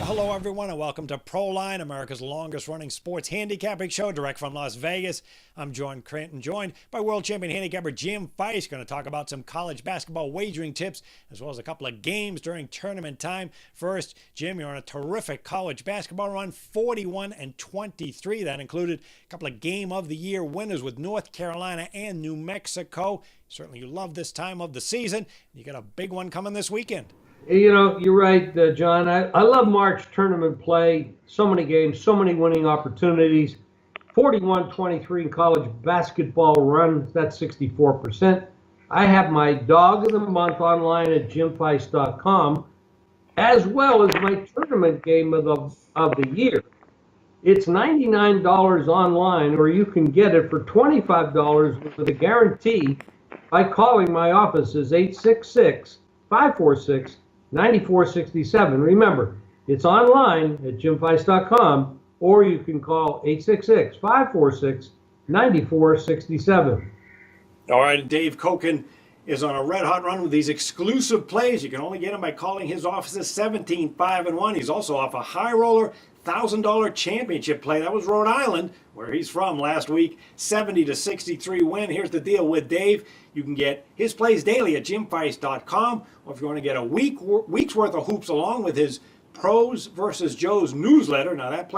hello everyone, and welcome to Proline, America's longest-running sports handicapping show, direct from Las Vegas. I'm John Cranton, joined by world champion handicapper Jim Feist. Going to talk about some college basketball wagering tips, as well as a couple of games during tournament time. First, Jim, you're on a terrific college basketball run, 41-23. That included a couple of Game of the Year winners with North Carolina and New Mexico. Certainly, you love this time of the season. You got a big one coming this weekend. You know, you're right, John. I love March tournament play. So many games, so many winning opportunities. 41-23 in college basketball run. That's 64%. I have my dog of the month online at jimfeist.com, as well as my tournament game of the year. It's $99 online, or you can get it for $25 with a guarantee by calling my offices 866-546-9467. Remember, it's online at jimfeist.com, or you can call 866-546-9467. All right, Dave Cokin is on a red-hot run with these exclusive plays. You can only get him by calling his offices 17-5-1. He's also off a high roller $1,000 championship play. That was Rhode Island, where he's from last week. 70-63 win. Here's the deal with Dave. You can get his plays daily at jimfeist.com, or if you want to get a week's worth of hoops along with his Pros versus Joe's newsletter. Now that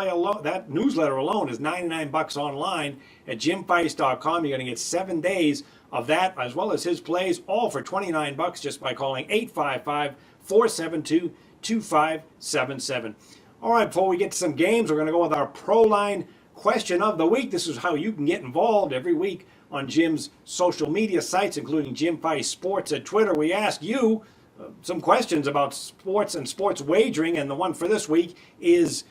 newsletter alone is $99 online at jimfeist.com. You're going to get 7 days of that, as well as his plays, all for $29 just by calling 855-472-2577. All right, before we get to some games, we're going to go with our Proline question of the week. This is how you can get involved every week on Jim's social media sites, including Jim Feist Sports at Twitter. We ask you some questions about sports and sports wagering, and the one for this week is,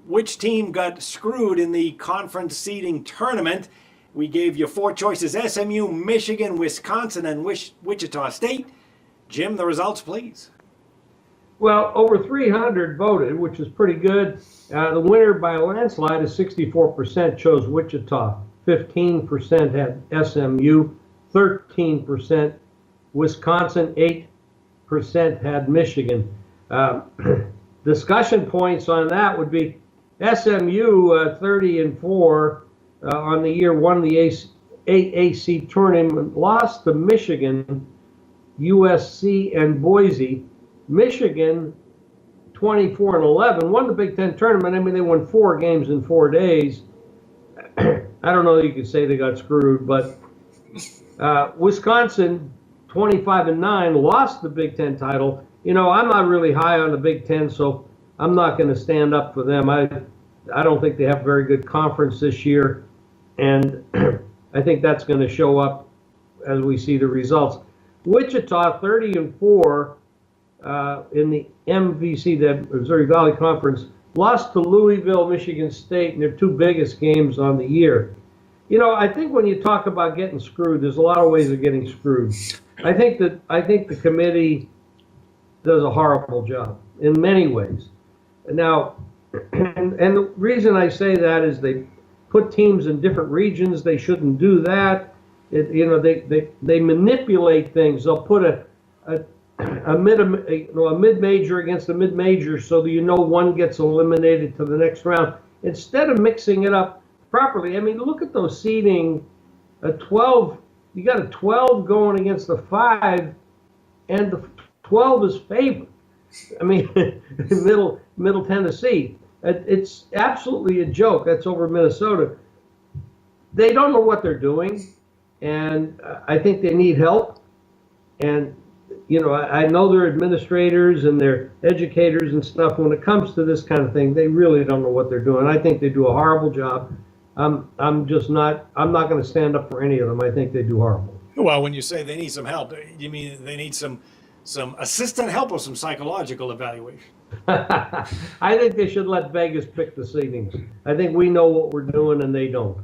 which team got screwed in the conference seeding tournament? We gave you 4 choices: SMU, Michigan, Wisconsin, and Wichita State. Jim, the results, please. Well, over 300 voted, which is pretty good. The winner by a landslide is 64% chose Wichita. 15% had SMU. 13% Wisconsin. 8% had Michigan. Discussion points on that would be SMU 30-4 on the year, won the AAC tournament, lost to Michigan, USC, and Boise. Michigan 24-11 won the Big Ten tournament. I mean, they won 4 games in 4 days. I don't know that you could say they got screwed, but Wisconsin 25-9 lost the Big Ten title. You know, I'm not really high on the Big Ten, so I'm not going to stand up for them. I don't think they have a very good conference this year, and I think that's going to show up as we see the results. Wichita 30-4 in the MVC, the Missouri Valley Conference, lost to Louisville, Michigan State, in their 2 biggest games on the year. You know, I think when you talk about getting screwed, there's a lot of ways of getting screwed. I think the committee does a horrible job in many ways. Now, and the reason I say that is they put teams in different regions. They shouldn't do that. They manipulate things. They'll put a mid-major against a mid-major so that one gets eliminated to the next round, instead of mixing it up properly. I mean, look at those seeding. A 12, you got a 12 going against the 5, and the 12 is favored. I mean, Middle Tennessee. It's absolutely a joke. That's over Minnesota. They don't know what they're doing, and I think they need help. And I know they're administrators and they're educators and stuff. When it comes to this kind of thing, they really don't know what they're doing. I think they do a horrible job. I'm not going to stand up for any of them. I think they do horrible. Well, when you say they need some help, you mean they need some assistant help or some psychological evaluation? I think they should let Vegas pick the seedings. I think we know what we're doing and they don't.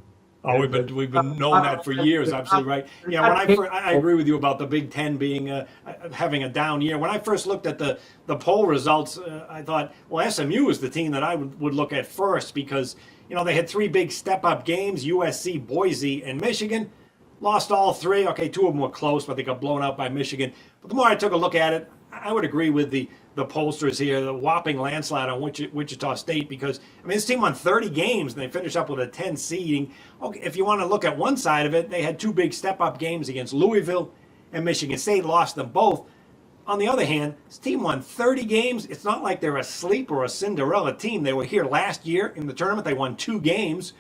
Oh, we've been knowing that for years. Absolutely right. Yeah, I agree with you about the Big Ten being having a down year. When I first looked at the poll results, I thought, well, SMU is the team that I would look at first, because they had 3 big step-up games: USC, Boise, and Michigan. Lost all 3. Okay, 2 of them were close, but they got blown out by Michigan. But the more I took a look at it, I would agree with the pollsters here, the whopping landslide on Wichita State, because, I mean, this team won 30 games and they finished up with a 10 seeding. Okay, if you want to look at one side of it, they had two big step-up games against Louisville and Michigan State, lost them both. On the other hand, this team won 30 games. It's not like they're a sleeper or a Cinderella team. They were here last year in the tournament. They won 2 games,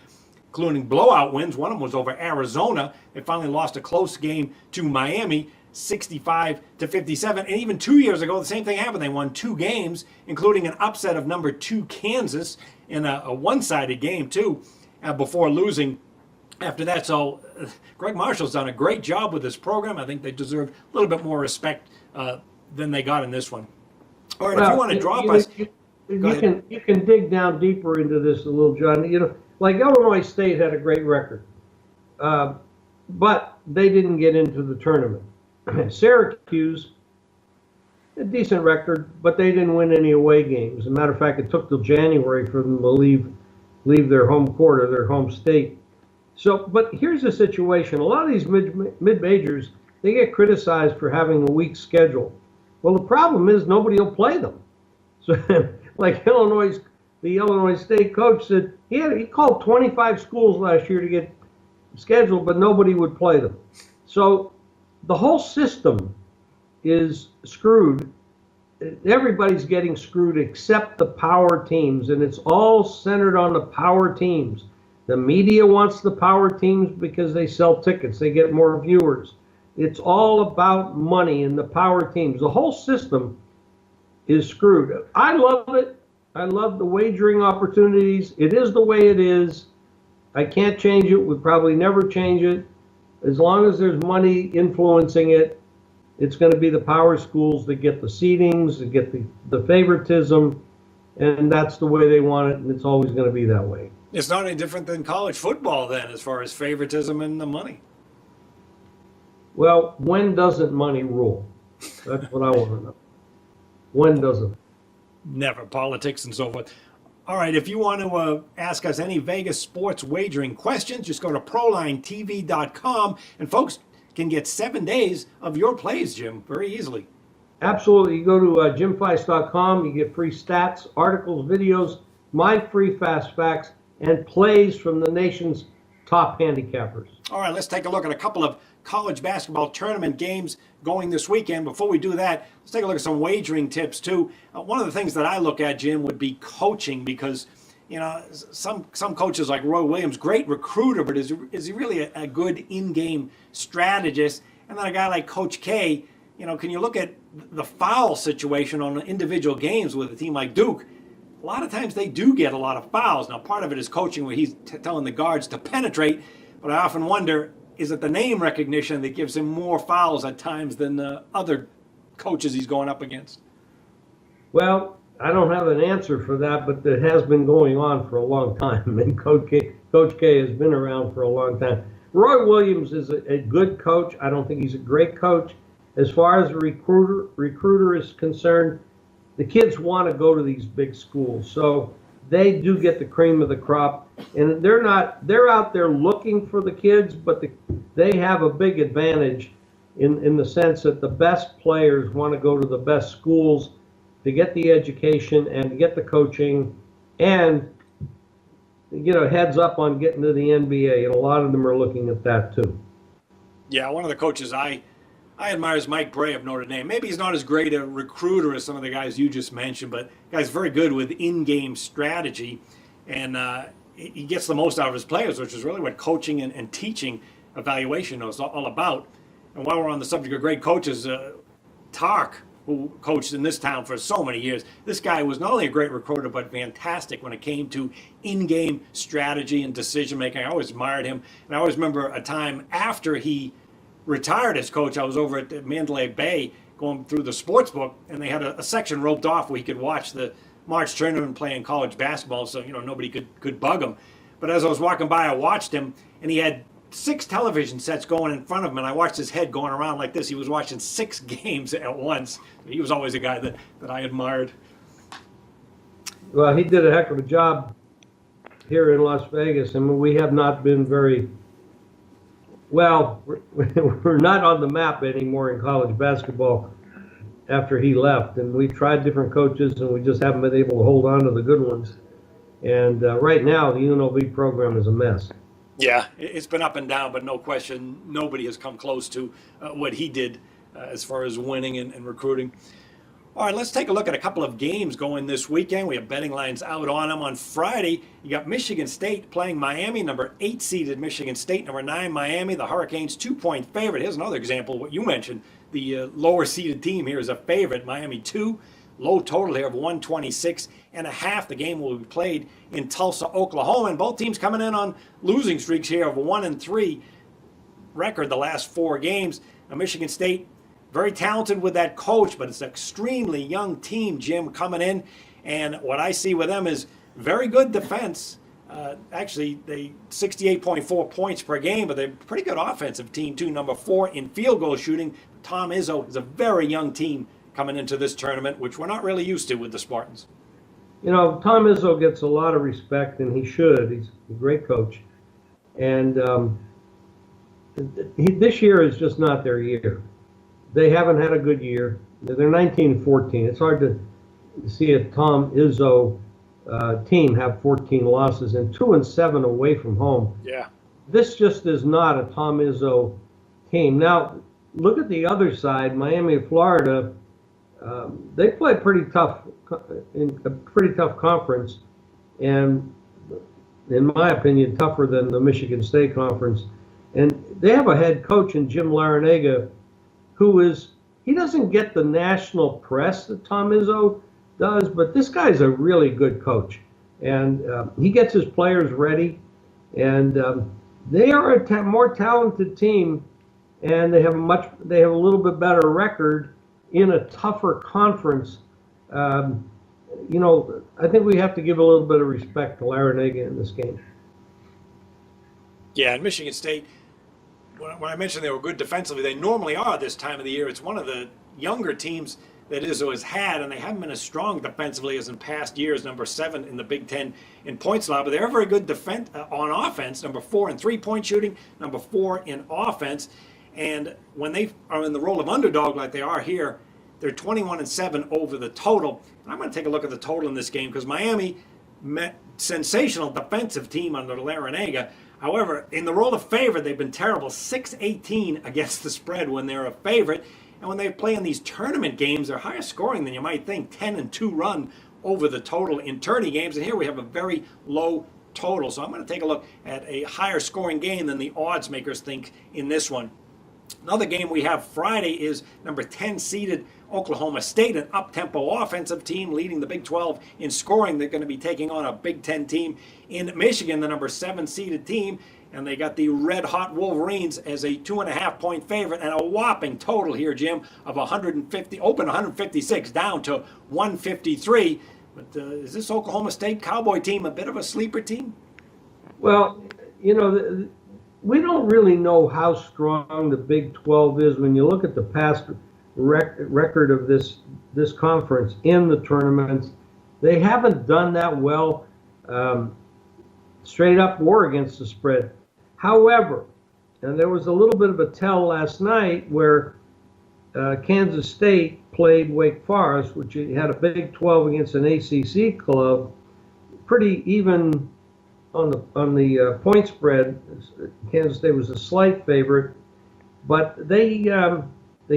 including blowout wins. One of them was over Arizona. They finally lost a close game to Miami, 65-57. And even 2 years ago, the same thing happened. They won 2 games, including an upset of number 2 Kansas in a one-sided game, too, before losing after that. So Greg Marshall's done a great job with this program. I think they deserve a little bit more respect than they got in this one. All right, well, if you want to drop us... You can dig down deeper into this a little, John. You know, like Illinois State had a great record, but they didn't get into the tournament. Syracuse, a decent record, but they didn't win any away games. As a matter of fact, it took till January for them to leave their home court or their home state. So, but here's the situation. A lot of these mid-majors, they get criticized for having a weak schedule. Well, the problem is nobody will play them. So, like the Illinois State coach said, he called 25 schools last year to get scheduled, but nobody would play them. So the whole system is screwed. Everybody's getting screwed except the power teams, and it's all centered on the power teams. The media wants the power teams because they sell tickets. They get more viewers. It's all about money and the power teams. The whole system is screwed. I love it. I love the wagering opportunities. It is the way it is. I can't change it. We'll probably never change it. As long as there's money influencing it, it's going to be the power schools that get the seedings, that get the favoritism, and that's the way they want it, and it's always going to be that way. It's not any different than college football then, as far as favoritism and the money. Well, when doesn't money rule? That's what I want to know. When doesn't? Never. Politics and so forth. All right, if you want to ask us any Vegas sports wagering questions, just go to ProlineTV.com, and folks can get 7 days of your plays, Jim, very easily. Absolutely. You go to JimFeist.com, you get free stats, articles, videos, my free fast facts, and plays from the nation's top handicappers. All right, let's take a look at a couple of college basketball tournament games going this weekend. Before we do that, let's take a look at some wagering tips too. One of the things that I look at, Jim, would be coaching, because you know some coaches like Roy Williams, great recruiter, but is he really a good in-game strategist? And then a guy like Coach K, you know, can you look at the foul situation on individual games with a team like Duke? A lot of times they do get a lot of fouls. Now, part of it is coaching, where he's telling the guards to penetrate, but I often wonder, is it the name recognition that gives him more fouls at times than the other coaches he's going up against? Well, I don't have an answer for that, but it has been going on for a long time, and Coach K has been around for a long time. Roy Williams is a good coach. I don't think he's a great coach. As far as the recruiter is concerned, the kids want to go to these big schools, so they do get the cream of the crop, and they're out there looking for the kids, but they have a big advantage in the sense that the best players want to go to the best schools to get the education and to get the coaching and, you know, heads up on getting to the NBA, and a lot of them are looking at that too. Yeah, one of the coaches I admire is Mike Bray of Notre Dame. Maybe he's not as great a recruiter as some of the guys you just mentioned, but the guy's very good with in-game strategy, and he gets the most out of his players, which is really what coaching and teaching evaluation is all about. And while we're on the subject of great coaches, Tark, who coached in this town for so many years, this guy was not only a great recruiter, but fantastic when it came to in-game strategy and decision-making. I always admired him, and I always remember a time after he retired as coach, I was over at Mandalay Bay going through the sports book, and they had a section roped off where you could watch the March tournament playing college basketball, so you know nobody could bug him. But as I was walking by, I watched him, and he had 6 television sets going in front of him, and I watched his head going around like this. He was watching 6 games at once. He was always a guy that I admired. Well, he did a heck of a job here in Las Vegas, and we have not been very well. We're not on the map anymore in college basketball. after he left, and we tried different coaches, and we just haven't been able to hold on to the good ones. And right now, the UNLV program is a mess. Yeah, it's been up and down, but no question, nobody has come close to what he did as far as winning and recruiting. All right, let's take a look at a couple of games going this weekend. We have betting lines out on them. On Friday, you got Michigan State playing Miami, number 8 seeded Michigan State, number 9 Miami. The Hurricanes 2-point favorite. Here's another example of what you mentioned. The lower seeded team here is a favorite. Miami 2, low total here of 126.5. The game will be played in Tulsa, Oklahoma, and both teams coming in on losing streaks here of 1-3 record the last 4 games. Now, Michigan State, very talented with that coach, but it's an extremely young team, Jim, coming in. And what I see with them is very good defense. Actually, they 68.4 points per game, but they're a pretty good offensive team, too. Number 4 in field goal shooting. Tom Izzo is a very young team coming into this tournament, which we're not really used to with the Spartans. You know, Tom Izzo gets a lot of respect, and he should. He's a great coach. And this year is just not their year. They haven't had a good year. They're 19-14. It's hard to see a Tom Izzo team have 14 losses and 2-7 away from home. Yeah. This just is not a Tom Izzo team. Now, look at the other side, Miami, Florida. They play pretty tough in a pretty tough conference, and in my opinion, tougher than the Michigan State conference. And they have a head coach in Jim Larrañaga, he doesn't get the national press that Tom Izzo does, but this guy's a really good coach, and he gets his players ready, and they are a more talented team, and they have a little bit better record in a tougher conference. You know, I think we have to give a little bit of respect to Larrañaga in this game. Yeah, and Michigan State, when I mentioned they were good defensively, they normally are this time of the year. It's one of the younger teams that Izzo has had, and they haven't been as strong defensively as in past years. Number 7 in the Big Ten in points allowed, but they're very good on offense. Number 4 in three-point shooting, number 4 in offense. And when they are in the role of underdog like they are here, they're 21-7 over the total. And I'm going to take a look at the total in this game because Miami met sensational defensive team under Larrañaga. However, in the role of favorite, they've been terrible, 6-18 against the spread when they're a favorite. And when they play in these tournament games, they're higher scoring than you might think, 10-2 run over the total in tourney games. And here we have a very low total. So I'm going to take a look at a higher scoring game than the odds makers think in this one. Another game we have Friday is number 10 seeded Oklahoma State, an up-tempo offensive team leading the Big 12 in scoring. They're going to be taking on a Big 10 team in Michigan, the number 7 seeded team, and they got the red-hot Wolverines as a 2.5-point favorite and a whopping total here, Jim, of 150, open 156, down to 153. But is this Oklahoma State Cowboy team a bit of a sleeper team? Well, you know, we don't really know how strong the Big 12 is when you look at the past record of this conference in the tournaments. They haven't done that well straight up or against the spread. However, and there was a little bit of a tell last night where Kansas State played Wake Forest, which had a Big 12 against an ACC club, pretty even on the point spread. Kansas State was a slight favorite, but they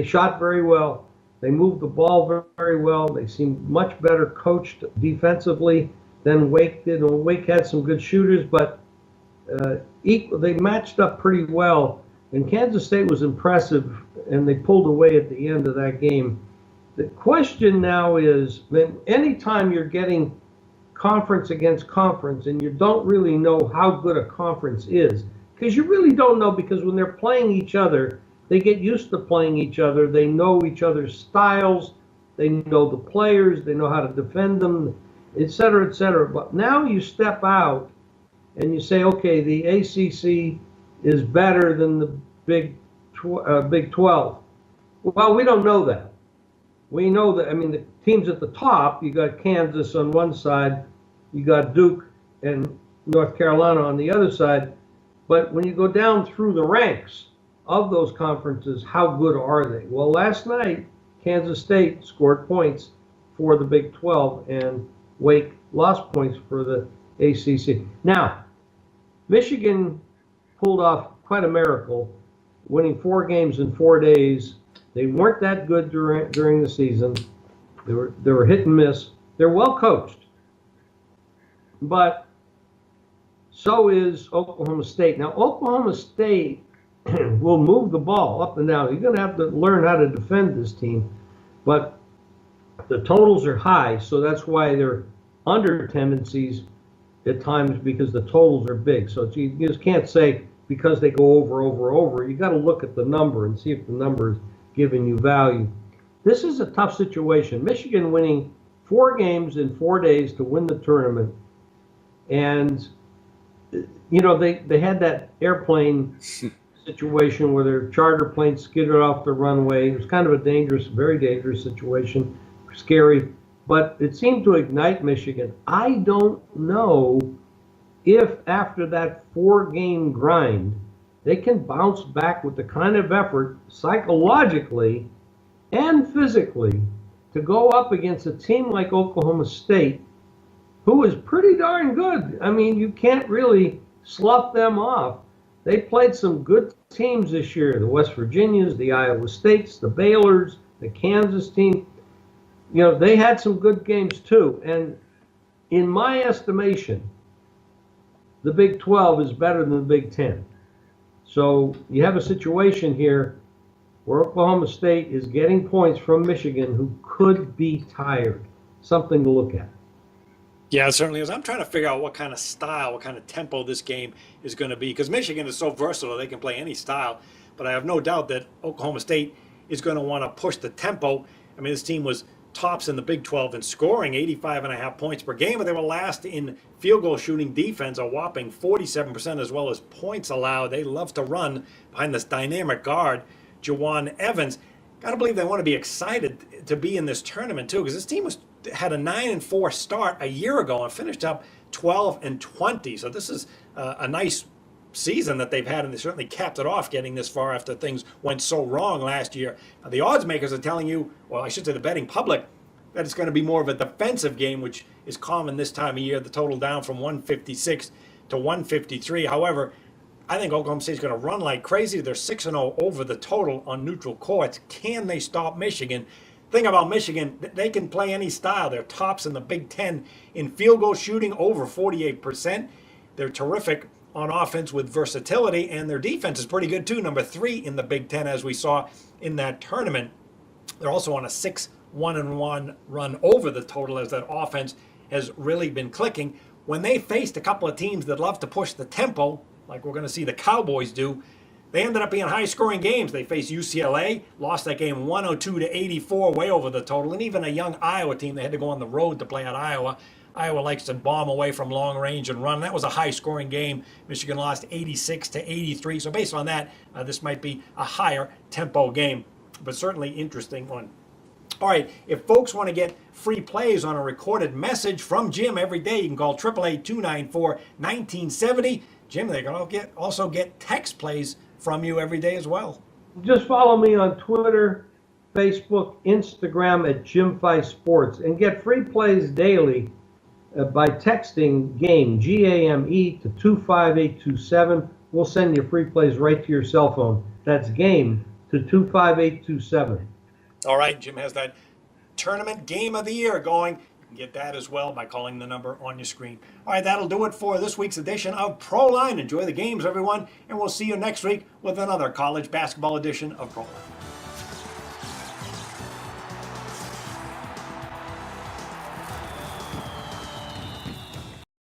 shot very well. They moved the ball very well. They seemed much better coached defensively than Wake did. And Wake had some good shooters, but they matched up pretty well. And Kansas State was impressive, and they pulled away at the end of that game. The question now is that anytime you're getting conference against conference and you don't really know how good a conference is, because you really don't know, because when they're playing each other, they get used to playing each other. They know each other's styles. They know the players. They know how to defend them, et cetera, et cetera. But now you step out and you say, okay, the ACC is better than the Big 12. Well, we don't know that. We know that, I mean, the teams at the top, you got Kansas on one side, you got Duke and North Carolina on the other side. But when you go down through the ranks of those conferences, how good are they? Well, last night, Kansas State scored points for the Big 12, and Wake lost points for the ACC. Now, Michigan pulled off quite a miracle, winning 4 games in 4 days. They weren't that good during the season. They were hit and miss. They're well coached, but so is Oklahoma State. Now, Oklahoma State will move the ball up and down. You're going to have to learn how to defend this team, but the totals are high, so that's why they're under tendencies at times, because the totals are big. So you just can't say because they go over. You got to look at the number and see if the number is giving you value. This is a tough situation. Michigan winning 4 games in 4 days to win the tournament, and they had that airplane situation where their charter plane skidded off the runway. It was kind of a very dangerous situation, scary, but it seemed to ignite Michigan. I don't know if after that 4-game grind, they can bounce back with the kind of effort psychologically and physically to go up against a team like Oklahoma State, who is pretty darn good. I mean, you can't really slough them off. They played some good teams this year, the West Virginias, the Iowa States, the Baylors, the Kansas team. They had some good games too. And in my estimation, the Big 12 is better than the Big 10. So you have a situation here where Oklahoma State is getting points from Michigan, who could be tired. Something to look at. Yeah, it certainly is. I'm trying to figure out what kind of style, what kind of tempo this game is going to be, because Michigan is so versatile. They can play any style, but I have no doubt that Oklahoma State is going to want to push the tempo. I mean, this team was tops in the Big 12 in scoring, 85.5 points per game, but they were last in field goal shooting defense, a whopping 47%, as well as points allowed. They love to run behind this dynamic guard, Jawan Evans. Got to believe they want to be excited to be in this tournament too, because this team had a 9-4 start a year ago and finished up 12-20. So this is a nice season that they've had, and they certainly capped it off getting this far after things went so wrong last year. The odds makers are telling you, well, I should say the betting public, that it's going to be more of a defensive game, which is common this time of year. The total down from 156 to 153. However, I think Oklahoma State's going to run like crazy. They're 6-0 over the total on neutral courts. Can they stop Michigan? Thing about Michigan, they can play any style. They're tops in the Big 10 in field goal shooting, over 48%. They're terrific on offense with versatility, and their defense is pretty good too. Number 3 in the Big 10, as we saw in that tournament. They're also on a 6-1-1 run over the total, as that offense has really been clicking. When they faced a couple of teams that love to push the tempo, like we're going to see the Cowboys do, they ended up being high-scoring games. They faced UCLA, lost that game 102-84, way over the total, and even a young Iowa team. They had to go on the road to play at Iowa. Iowa likes to bomb away from long range and run. That was a high-scoring game. Michigan lost 86-83. So based on that, this might be a higher tempo game, but certainly interesting one. All right, if folks want to get free plays on a recorded message from Jim every day, you can call 888-294-1970. Jim, they can also get text plays from you every day as well. Just follow me on Twitter, Facebook, Instagram at Jim Feist Sports, and get free plays daily by texting GAME, G-A-M-E, to 25827. We'll send you free plays right to your cell phone. That's GAME to 25827. All right, Jim has that tournament game of the year going. You can get that as well by calling the number on your screen. All right, that'll do it for this week's edition of Proline. Enjoy the games, everyone, and we'll see you next week with another college basketball edition of Proline.